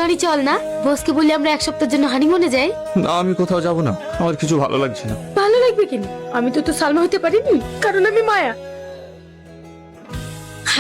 Tony চল না, বসকে বলি আমরা এক সপ্তাহের জন্য হানিমুনে যাই। না, আমি কোথাও যাব না, আমার কিছু ভালো লাগছে না। ভালো লাগবে কেন? আমি তো সালমা হতে পারিনি, কারণ আমি মায়া।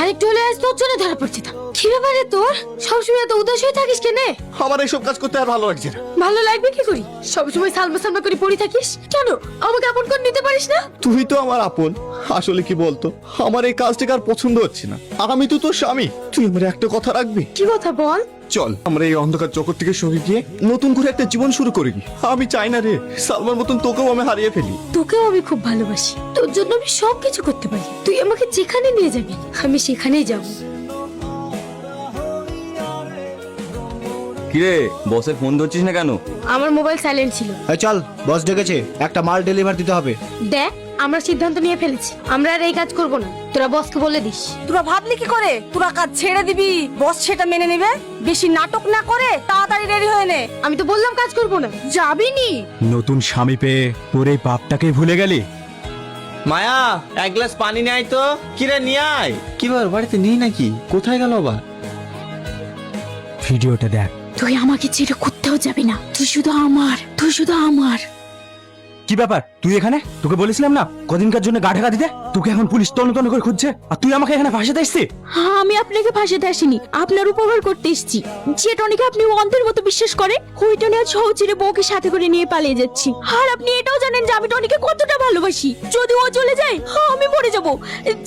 আরেকটু হলে আজ তোর জন্য ধরা পড়ছে। কি ব্যাপারে তোর? সবসময় এত উদাস হয়ে থাকিস কেন? আমার এইসব কাজ করতে আর ভালো লাগছে না। ভালো লাগবে কি করি? সবসময় সালমা সালমা করে পড়ে থাকিস কেন? আমাকে আপন করে নিতে পারিস না? তুই তো আমার আপন। আসলে কি বলতো, আমার এই কাজটাকে আর পছন্দ হচ্ছে না। আমি তো তোর স্বামী, তুই আমার একটা কথা রাখবি? কি কথা বল? চল আমরা এই অন্ধকার জগৎ থেকে সরে গিয়ে নতুন করে একটা জীবন শুরু করি। আমি চাই না রে সালমার মতন তোকেও আমি হারিয়ে ফেলি। তোকেও আমি খুব ভালোবাসি, তোর জন্য আমি সবকিছু করতে পারি। তুই আমাকে যেখানে নিয়ে যাবি আমি সেখানেই যাব। কিরে, বসের ফোন ধরছিস না কেন? আমার মোবাইল সাইলেন্ট ছিল। এই চল, বস ডেকেছে, একটা মাল ডেলিভার দিতে হবে। দেখ, আমরা সিদ্ধান্ত নিয়ে ফেলেছি, আমরা আর এই কাজ করব না। তোরা বসকে বলে দিস। তোরা ভাবলি কি করে তোরা কাজ ছেড়ে দিবি? বস সেটা মেনে নেবে। বেশি নাটক না করে তাড়াতাড়ি রেডি হয়ে নে। আমি তো বললাম কাজ করব না। যাবি নি? নতুন স্বামী পেয়ে তোর এই বাপটাকে ভুলে গেলি? মায়া, এক গ্লাস পানি নেয় তো। কিরে নিয়ে আয়। কি ব্যাপার, বাড়িতে নেই নাকি? কোথায় গেল আবার? ভিডিওটা দেখ। তুই আমাকে ছেড়ে কোথাও যাবি না। তুই শুধু আমার, তুই শুধু আমার। কি ব্যাপার, তুই এখানে? তোকে বলেছিলাম না কদিনকার জন্য গা ঢাকা দিতে? তোকে এখন পুলিশ তন্ন তন্ন করে খুঁজছে, আর তুই আমাকে এখানে ফাঁসাতে এসছিস? হ্যাঁ, আমি আপনাকে ফাঁসাতে আসিনি, আপনার উপকার করতে এসেছি। যে টনিকে আপনি অন্ধের মতো বিশ্বাস করে, ওই টনি আজ সহজে বউকে সাথে করে নিয়ে পালিয়ে যাচ্ছি। আর আপনি এটাও জানেন যে আমি টনিকে কতটা ভালোবাসি। যদি ও চলে যায়, হ্যাঁ, আমি মরে যাব।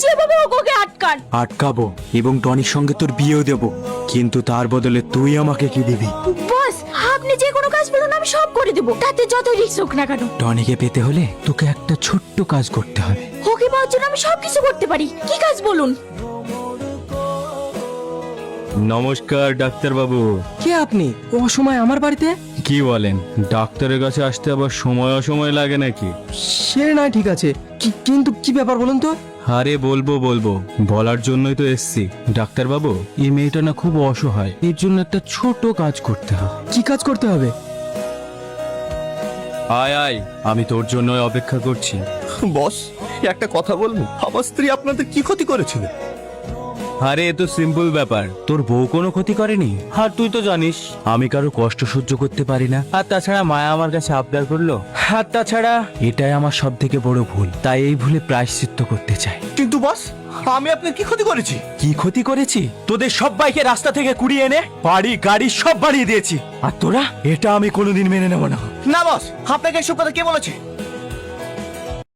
যেভাবে হোক ওকে আটকান। আটকাবো এবং টনির সঙ্গে তোর বিয়েও দেবো, কিন্তু তার বদলে তুই আমাকে কি দিবি? বস, আপনি যে কোনো কাজ বলুন, আমি সব করে দেবো, তাতে যত রিস্ক হোক না কেন। টনিকে পেতে হলে তোকে একটা ছোট্ট কাজ করতে হবে। ওকে পাওয়ার জন্য আমি সবকিছু করতে পারি। কি কাজ বলুন? নমস্কার ডাক্তার বাবু। কে আপনি? অসময় আমার বাড়িতে? কি বলেন, ডাক্তারের কাছে আসতে আবার সময় অসময় লাগে নাকি? সে নয়, ঠিক আছে, কিন্তু কি ব্যাপার বলুন তো? আরে বলবো বলার জন্যই তো এসছি। ডাক্তার বাবু, এই মেয়েটা না খুব অসহায়, এর জন্য একটা ছোট কাজ করতে হবে। কি কাজ করতে হবে? আয় আয়, আমি তোর জন্য অপেক্ষা করছি। বস, একটা কথা বলবো? আমার স্ত্রী আপনাদের কি ক্ষতি করেছিল? আরে এ তো সিম্পল ব্যাপার, তোর বউ কোনো ক্ষতি করেনি। আর তুই তো জানিস আমি কারো কষ্ট সহ্য করতে পারি না। আর তাছাড়া মায়া আমার কাছে আবদার করলো। আর তাছাড়া এটাই আমার সব থেকে বড় ভুল, তাই এই ভুলে প্রায়শ্চিত্ত করতে চাই। কিন্তু বস, আমি আপনার কি ক্ষতি করেছি? কি ক্ষতি করেছি? তোদের সবাইকে রাস্তা থেকে কুড়িয়ে এনে বাড়ি গাড়ি সব বাড়িয়ে দিয়েছি, আর তোরা? এটা আমি কোনোদিন মেনে নেব না। না বস, আপনাকে এসব কথা কে বলেছে?